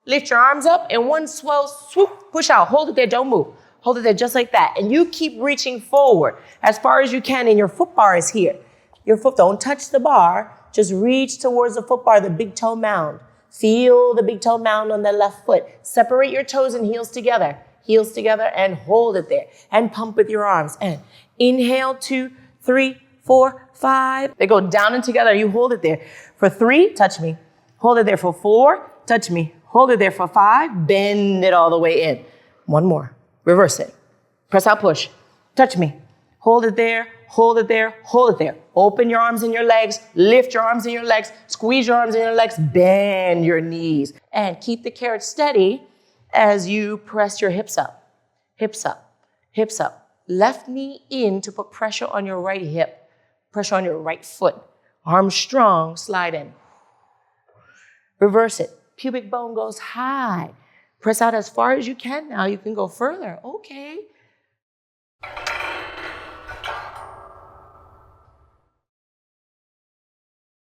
Lift your arms up and one swell swoop, push out. Hold it there, don't move. Hold it there just like that. And you keep reaching forward as far as you can, and your foot bar is here. Your foot, don't touch the bar. Just reach towards the foot bar, the big toe mound. Feel the big toe mound on the left foot. Separate your toes and heels together. Heels together and hold it there. And pump with your arms. And inhale, 2, 3, 4, 5. They go down and together. You hold it there. For 3, touch me. Hold it there for 4, touch me. Hold it there for 5, bend it all the way in. One more. Reverse it. Press out, push. Touch me. Hold it there, hold it there, hold it there. Open your arms and your legs, lift your arms and your legs, squeeze your arms and your legs, bend your knees. And keep the carrot steady as you press your hips up. Hips up, hips up. Left knee in to put pressure on your right hip. Pressure on your right foot. Arms strong, slide in. Reverse it. Pubic bone goes high. Press out as far as you can now. You can go further. Okay.